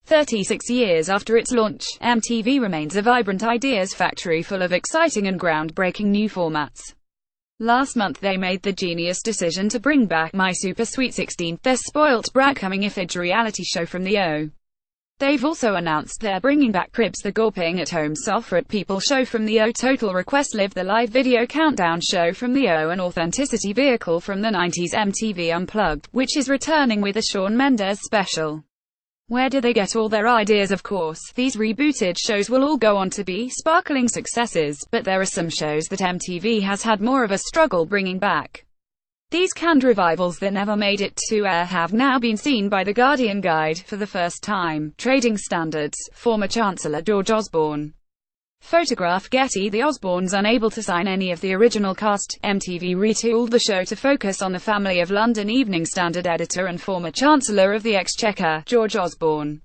36 years after its launch, MTV remains a vibrant ideas factory full of exciting and groundbreaking new formats. Last month they made the genius decision to bring back My Super Sweet 16, their spoilt brat coming-of-age reality show from the O. They've also announced they're bringing back Cribs, the gawping at-home Sofrit people show from the O, Total Request Live, the live video countdown show from the O, and Authenticity vehicle from the 90s MTV Unplugged, which is returning with a Shawn Mendes special. Where do they get all their ideas? Of course, these rebooted shows will all go on to be sparkling successes, but there are some shows that MTV has had more of a struggle bringing back. These canned revivals that never made it to air have now been seen by The Guardian Guide for the first time. Trading Standards, former Chancellor George Osborne. Photograph Getty. The Osbornes unable to sign any of the original cast, MTV retooled the show to focus on the family of London Evening Standard editor and former Chancellor of the Exchequer, George Osborne.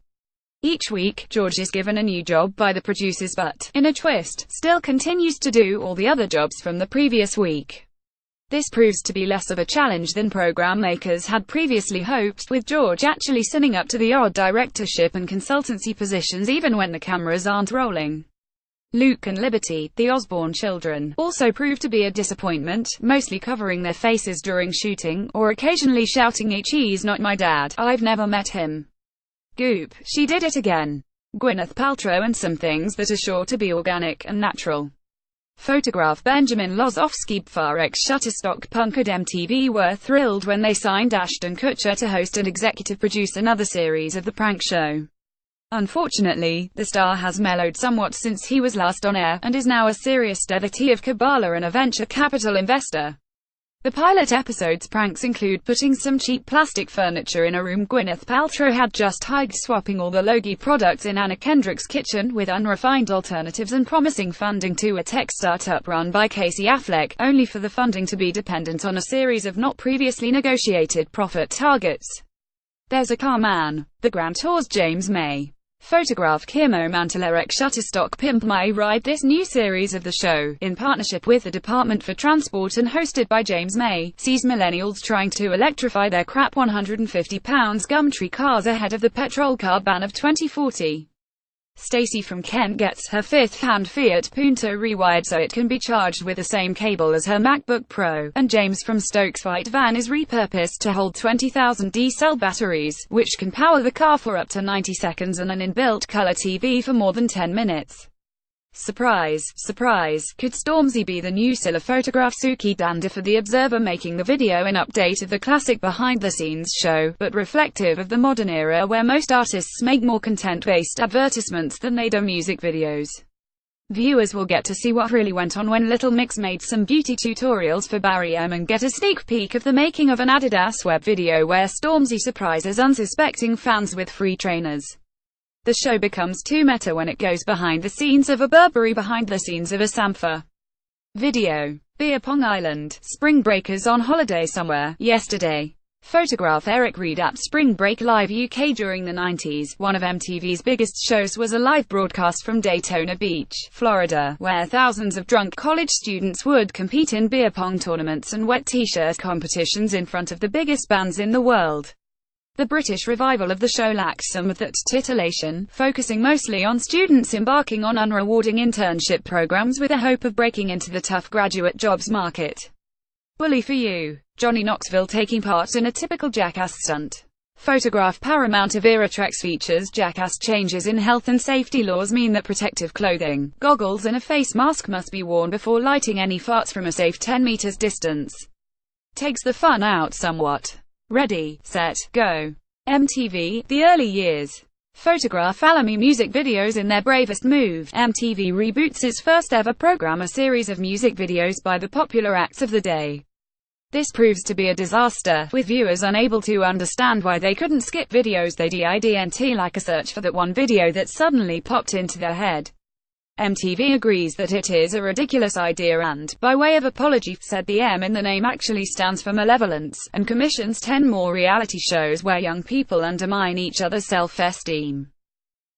Each week, George is given a new job by the producers but, in a twist, still continues to do all the other jobs from the previous week. This proves to be less of a challenge than program makers had previously hoped, with George actually signing up to the odd directorship and consultancy positions even when the cameras aren't rolling. Luke and Liberty, the Osborne children, also proved to be a disappointment, mostly covering their faces during shooting, or occasionally shouting "He's not my dad, I've never met him." Goop, she did it again. Gwyneth Paltrow, and some things that are sure to be organic and natural. Photograph Benjamin Lozovsky. Bfar ex-Shutterstock Punk at MTV were thrilled when they signed Ashton Kutcher to host and executive produce another series of the prank show. Unfortunately, the star has mellowed somewhat since he was last on air, and is now a serious devotee of Kabbalah and a venture capital investor. The pilot episode's pranks include putting some cheap plastic furniture in a room Gwyneth Paltrow had just hiked, swapping all the Logie products in Anna Kendrick's kitchen with unrefined alternatives, and promising funding to a tech startup run by Casey Affleck, only for the funding to be dependent on a series of not previously negotiated profit targets. There's a car man. The Grand Tour's James May. Photograph Kimo Mantler ex-Shutterstock Pimp My Ride. This new series of the show, in partnership with the Department for Transport and hosted by James May, sees millennials trying to electrify their crap 150-pound Gumtree cars ahead of the petrol car ban of 2040. Stacy from Kent gets her fifth-hand Fiat Punto rewired so it can be charged with the same cable as her MacBook Pro, and James from Stokes' white van is repurposed to hold 20,000 D-cell batteries, which can power the car for up to 90 seconds and an inbuilt color TV for more than 10 minutes. Surprise, surprise, could Stormzy be the new Silla? Photograph Suki Danda for The Observer, making the video an update of the classic behind-the-scenes show, but reflective of the modern era where most artists make more content-based advertisements than they do music videos. Viewers will get to see what really went on when Little Mix made some beauty tutorials for Barry M and get a sneak peek of the making of an Adidas web video where Stormzy surprises unsuspecting fans with free trainers. The show becomes too meta when it goes behind the scenes of a Burberry, behind the scenes of a Sampha video. Beer Pong Island. Spring breakers on holiday somewhere. Yesterday. Photograph Eric Reed at Spring Break Live UK. During the 90s, one of MTV's biggest shows was a live broadcast from Daytona Beach, Florida, where thousands of drunk college students would compete in beer pong tournaments and wet t-shirt competitions in front of the biggest bands in the world. The British revival of the show lacked some of that titillation, focusing mostly on students embarking on unrewarding internship programs with the hope of breaking into the tough graduate jobs market. Bully for you. Johnny Knoxville taking part in a typical Jackass stunt. Photograph Paramount. Avira features Jackass. Changes in health and safety laws mean that protective clothing, goggles and a face mask must be worn before lighting any farts from a safe 10 meters distance. Takes the fun out somewhat. Ready, set, go. MTV, the early years. Photograph Alamy music videos in their bravest move. MTV reboots its first ever program, a series of music videos by the popular acts of the day. This proves to be a disaster, with viewers unable to understand why they couldn't skip videos they didn't like, a search for that one video that suddenly popped into their head. MTV agrees that it is a ridiculous idea and, by way of apology, said the M in the name actually stands for malevolence, and commissions 10 more reality shows where young people undermine each other's self-esteem.